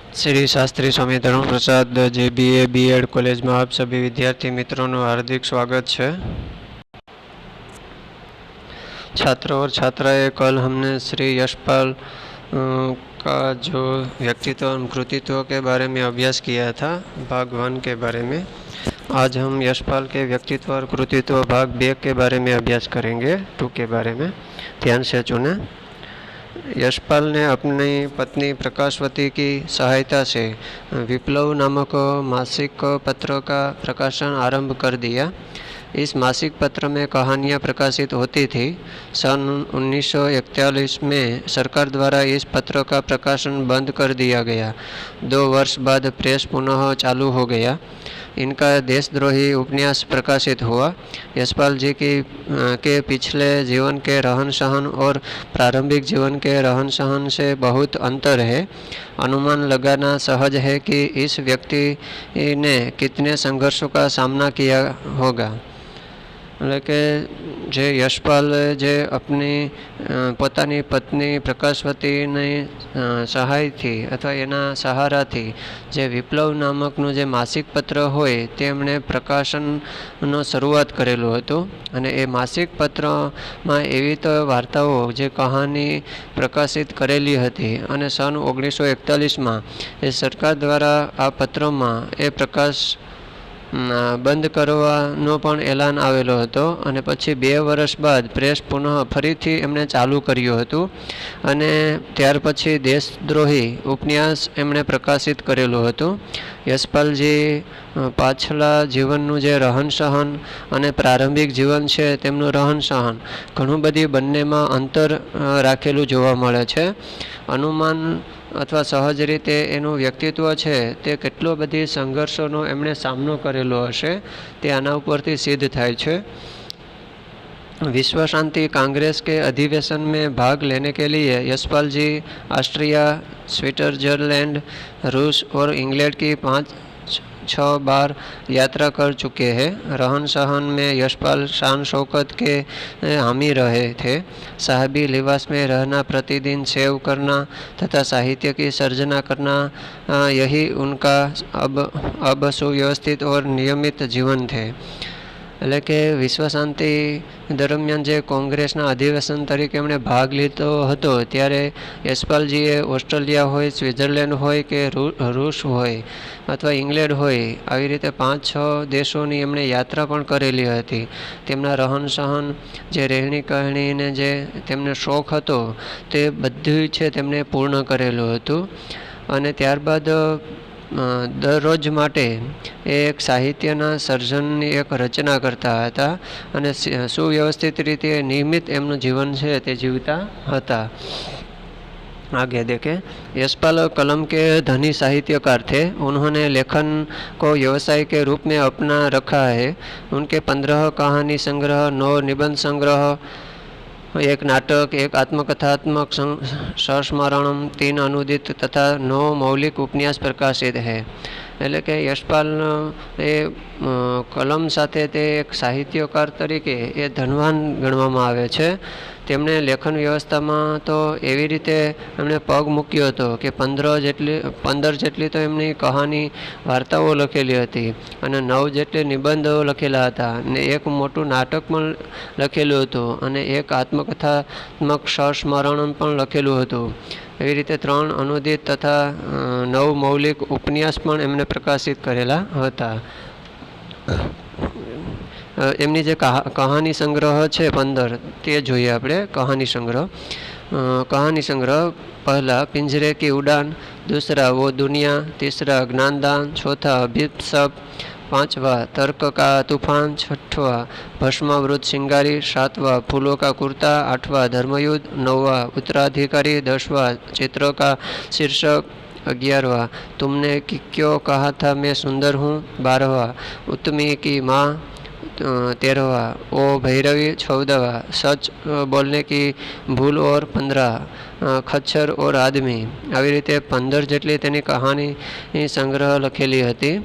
श्री शास्त्री स्वामी धर्म Prasad ji BA B.Ed college में आप सभी विद्यार्थी मित्रों का हार्दिक स्वागत है। छात्र और छात्राएं, कल हमने श्री यशपाल का जो व्यक्तित्व और कृतित्व के बारे में अभ्यास किया था, भाग 1 के बारे में। आज हम यशपाल के व्यक्तित्व और कृतित्व भाग 2 के बारे में अभ्यास करेंगे, 2 के बारे में। ध्यान से सुने। यशपाल ने अपनी पत्नी प्रकाशवती की सहायता से विप्लव नामक मासिक पत्र का प्रकाशन आरंभ कर दिया। इस मासिक पत्र में कहानियाँ प्रकाशित होती थी। सन 1941 में सरकार द्वारा इस पत्र का प्रकाशन बंद कर दिया गया। 2 वर्ष बाद प्रेस पुनः चालू हो गया। इनका देशद्रोही उपन्यास प्रकाशित हुआ। यशपाल जी के पिछले जीवन के रहन सहन और प्रारंभिक जीवन के रहन सहन से बहुत अंतर है। अनुमान लगाना सहज है कि इस व्यक्ति ने कितने संघर्षों का सामना किया होगा। એટલે કે જે યશપાલ જે अपनी પોતાની પત્ની પ્રકાશવતીની સહાયથી અથવા એના સહારાથી જે વિપ્લવ નામકનું જે માસિક પત્ર હોય તેમણે પ્રકાશનનો શરૂઆત કરેલું હતું। અને એ માસિક પત્રમાં એવી તો વાર્તાઓ જે કહાની પ્રકાશિત કરેલી હતી અને सन 1941માં એ સરકાર દ્વારા આ પત્રમાં એ પ્રકાશ બંધ કરવાનો પણ એલાન આવેલો હતો। અને પછી 2 વર્ષ બાદ પ્રેસ પુનઃ ફરીથી એમણે ચાલુ કર્યું હતું અને ત્યાર પછી દેશદ્રોહી ઉપન્યાસ એમણે પ્રકાશિત કરેલું હતું। યશપાલજી પાછલા જીવનનું જે રહન સહન અને પ્રારંભિક જીવન છે તેમનું રહન સહન ઘણું બધી બંનેમાં અંતર રાખેલું જોવા મળે છે। અનુમાન અથવા સહજ રીતે એનું વ્યક્તિત્વ છે તે કેટલો બધી સંઘર્ષોનો એમણે સામનો કરેલો હશે તે આના ઉપરથી સિદ્ધ થાય છે। विश्व शांति कांग्रेस के अधिवेशन में भाग लेने के लिए यशपाल जी ऑस्ट्रिया, स्विट्जरलैंड, रूस और इंग्लैंड की 5-6 बार यात्रा कर चुके हैं। रहन सहन में यशपाल शान शौकत के हामी रहे थे। साहबी लिबास में रहना, प्रतिदिन सेव करना तथा साहित्य की सर्जना करना, यही उनका अब सुव्यवस्थित और नियमित जीवन थे। એટલે કે વિશ્વ શાંતિ દરમિયાન જે કોંગ્રેસના અધિવેશન તરીકે એમણે ભાગ લીધો હતો ત્યારે યશપાલજીએ ઓસ્ટ્રેલિયા હોય, સ્વિટ્ઝરલેન્ડ હોય કે રૂસ હોય અથવા ઇંગ્લેન્ડ હોય આવી રીતે 5-6 દેશોની એમણે યાત્રા પણ કરેલી હતી। તેમના રહન સહન, જે રહેણી કહેણીને જે તેમને શોખ હતો તે બધું છે તેમણે પૂર્ણ કરેલું હતું। અને ત્યારબાદ દરરોજ માટે એ એક સાહિત્યના સર્જનની એક રચના કરતા હતા અને સુવ્યવસ્થિત રીતે નિયમિત એમનું જીવન છે તે જીવતા હતા। आगे देखें। यशपाल कलम के धनी साहित्यकार थे। उन्होंने लेखन को व्यवसाय के रूप में अपना रखा है। उनके 15 कहानी संग्रह, 9 निबंध संग्रह, 1 नाटक, 1 आत्मकथात्मक संस्मरणम, 3 अनुदित तथा 9 मौलिक उपन्यास प्रकाशित है। એટલે કે યશપાલ એ કલમ સાથે તે એક સાહિત્યકાર તરીકે એ ધનવાન ગણવામાં આવે છે। તેમણે લેખન વ્યવસ્થામાં તો એવી રીતે એમણે પગ મૂક્યો હતો કે 15 જેટલી તો એમની કહાની વાર્તાઓ લખેલી હતી અને 9 જેટલી નિબંધો લખેલા હતા અને 1 મોટું નાટક પણ લખેલું હતું અને 1 આત્મકથાત્મક સંસ્મરણ પણ લખેલું હતું। એવી રીતે 3 અનુદિત તથા 9 મૌલિક ઉપન્યાસ પણ એમણે પ્રકાશિત કરેલા હતા। એમની જે કહાની સંગ્રહ છે 15 તે જોઈએ આપણે। कहानी संग्रह पहला पिंजरे की उड़ान, दूसरा वो दुनिया, तीसरा ज्ञानदान, चौथा अभिशप, 5वां तर्क का तूफान, 6वां भस्मावृत सिंगारी, 7वां फूलों का कुर्ता, 8वां धर्मयुद्ध, 9वां उत्तराधिकारी, 10वां चित्र का शीर्षक, 11वां तुमने क्यों कहा था मैं सुंदर हूँ, 12वां उत्तमी की माँ, 13वां ओ भैरवी, 14वां सच बोलने की भूल और 15 खच्चर और आदमी। આવી રીતે 15 જેટલી તેની કહાની સંગ્રહ લખેલી હતી।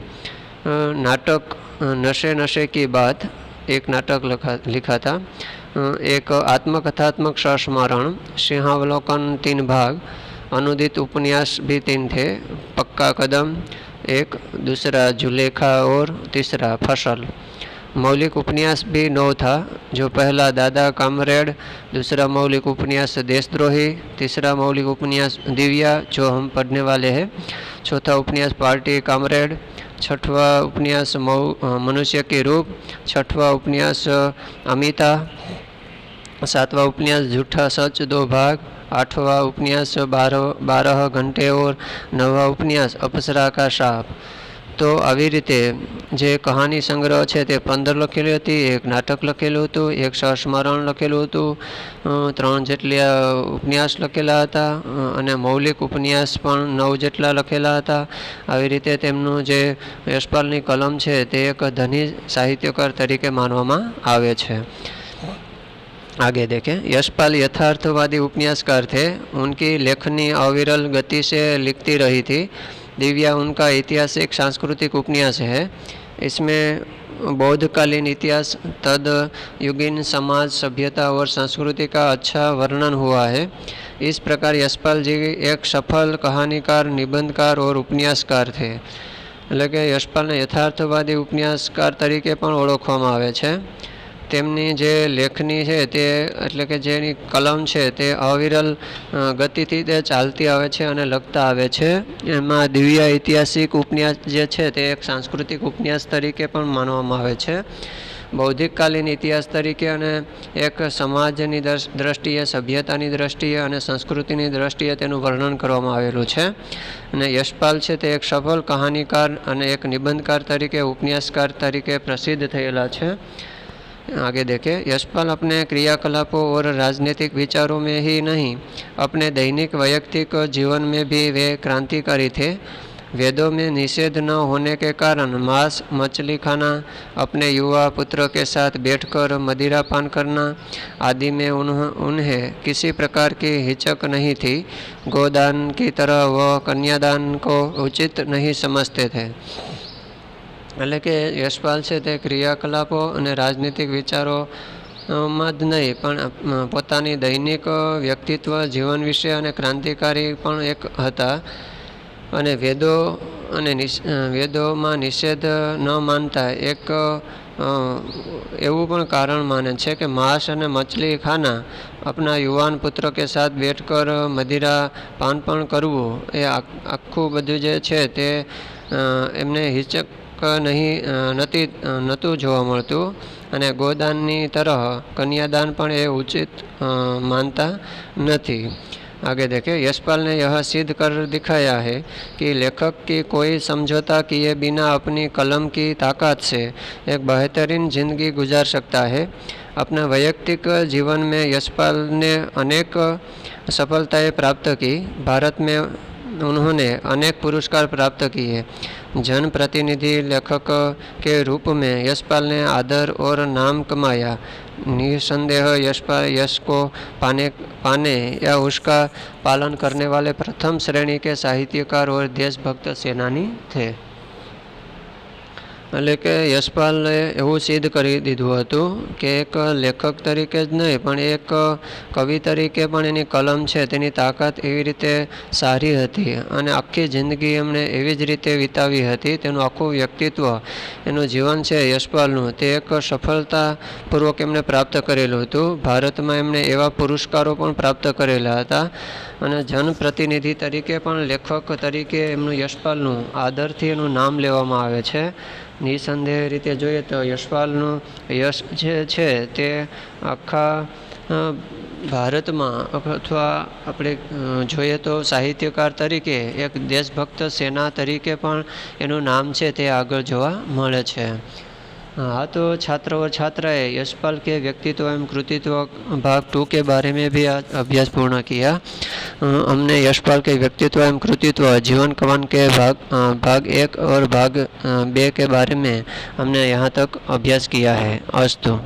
नाटक नशे नशे की बात, 1 नाटक लिखा था। 1 आत्मकथात्मक संस्मरण, सिंहावलोकन 3 भाग, अनुदित उपन्यास भी 3 थे। पक्का कदम एक, दूसरा जुलेखा और तीसरा फसल। मौलिक उपन्यास भी 9 था, जो पहला दादा कामरेड, दूसरा मौलिक उपन्यास देशद्रोही, तीसरा मौलिक उपन्यास दिव्या जो हम पढ़ने वाले हैं, चौथा उपन्यास पार्टी कामरेड, छठवा उपन्यास मनुष्य के रूप, छठवा उपन्यास अमिता, सातवां उपन्यास झूठा सच 2 भाग, आठवां उपन्यास 12 घंटे और नवा उपन्यास अप्सरा का शाप। तो આવી રીતે જે કહાની સંગ્રહ છે તે 15 લખેલી હતી, એક નાટક લખેલું હતું, એક સંસ્મરણ લખેલું હતું, 3 જેટલા ઉપન્યાસ લખેલા હતા અને મૌલિક ઉપન્યાસ પણ 9 જેટલા લખેલા હતા। આવી રીતે તેમનું જે યશપાલની કલમ છે તે એક ધની સાહિત્યકાર તરીકે માનવામાં આવે છે। आगे देखें, यशपाल यथार्थवादी उपन्यासकार थे। उनकी लेखनी अविरल गति से लिखती रही थी। दिव्या उनका ऐतिहासिक सांस्कृतिक उपन्यास है। इसमें बौद्धकालीन इतिहास, तद युगीन समाज, सभ्यता और संस्कृति का अच्छा वर्णन हुआ है। इस प्रकार यशपाल जी एक सफल कहानीकार, निबंधकार और उपन्यासकार थे। એટલે કે યશપાલને યથાર્થવાદી ઉપન્યાસકાર તરીકે પણ ઓળખવામાં આવે છે। તેમની જે લેખની છે તે એટલે કે જેની કલમ છે તે અવિરલ ગતિથી તે ચાલતી આવે છે અને લખતા આવે છે। એમાં દિવ્ય ઐતિહાસિક ઉપન્યાસ જે છે તે એક સાંસ્કૃતિક ઉપન્યાસ તરીકે પણ માનવામાં આવે છે। બૌદ્ધિકકાલીન ઇતિહાસ તરીકે અને એક સમાજની દ્રષ્ટિએ, સભ્યતાની દ્રષ્ટિએ અને સંસ્કૃતિની દ્રષ્ટિએ તેનું વર્ણન કરવામાં આવેલું છે। અને યશપાલ છે તે એક સફળ કહાનીકાર અને એક નિબંધકાર તરીકે, ઉપન્યાસકાર તરીકે પ્રસિદ્ધ થયેલા છે। आगे देखें, यशपाल अपने क्रियाकलापों और राजनीतिक विचारों में ही नहीं, अपने दैनिक वैयक्तिक जीवन में भी वे क्रांतिकारी थे। वेदों में निषेध न होने के कारण मांस, मछली खाना, अपने युवा पुत्र के साथ बैठकर मदिरा पान करना आदि में उन्हें किसी प्रकार की हिचक नहीं थी। गोदान की तरह वह कन्यादान को उचित नहीं समझते थे। એટલે કે યશપાલ છે તે ક્રિયાકલાપો અને રાજનીતિક વિચારોમાં જ નહીં પણ પોતાની દૈનિક વ્યક્તિત્વ, જીવન વિશે અને ક્રાંતિકારી પણ એક હતા। અને વેદોમાં નિષેધ ન માનતા એક એવું પણ કારણ માને છે કે માંસ અને મછલી ખાના, अपना युवान पुत्र के साथ बैठकर मदिरा पान पण करવું એ આખું બધું જે છે તે એમને હિચક નહોતું જોવા મળતું। અને ગોદાનની તરહ कन्यादान પણ એ उचित मानता नहीं। आगे देखें, यशपाल ने यह सिद्ध कर दिखाया है कि लेखक की कोई समझौता किए बिना अपनी कलम की ताकत से एक बेहतरीन जिंदगी गुजार सकता है। अपने वैयक्तिक जीवन में यशपाल ने अनेक सफलताएं प्राप्त की। भारत में उन्होंने अनेक पुरस्कार प्राप्त किए। जनप्रतिनिधि लेखक के रूप में यशपाल ने आदर और नाम कमाया। निसंदेह यशपाल यश को पाने या उसका पालन करने वाले प्रथम श्रेणी के साहित्यकार और देशभक्त सेनानी थे। એટલે કે યશપાલે એવું સિદ્ધ કરી દીધું હતું કે એક લેખક તરીકે જ નહીં પણ એક કવિ તરીકે પણ એની કલમ છે તેની તાકાત એવી રીતે સારી હતી અને આખી જિંદગી એમણે એવી જ રીતે વિતાવી હતી। તેનું આખું વ્યક્તિત્વ, એનું જીવન છે યશપાલનું, તે એક સફળતાપૂર્વક એમણે પ્રાપ્ત કરેલું હતું। ભારતમાં એમણે એવા પુરસ્કારો પણ પ્રાપ્ત કરેલા હતા અને જનપ્રતિનિધિ તરીકે પણ, લેખક તરીકે એમનું યશપાલનું આદરથી એનું નામ લેવામાં આવે છે। નિસંદેહ રીતે જોઈએ તો યશપાલનું યશ જે છે તે આખા ભારતમાં અથવા આપણે જોઈએ તો સાહિત્યકાર તરીકે, એક દેશભક્ત સેના તરીકે પણ એનું નામ છે તે આગળ જોવા મળે છે। हाँ, तो छात्र और छात्राएं यशपाल के व्यक्तित्व एवं कृतित्व भाग 2 के बारे में भी अभ्यास पूर्ण किया। हमने यशपाल के व्यक्तित्व एवं कृतित्व जीवन कवन के भाग 1 और भाग 2 के बारे में हमने यहाँ तक अभ्यास किया है। अस्तु।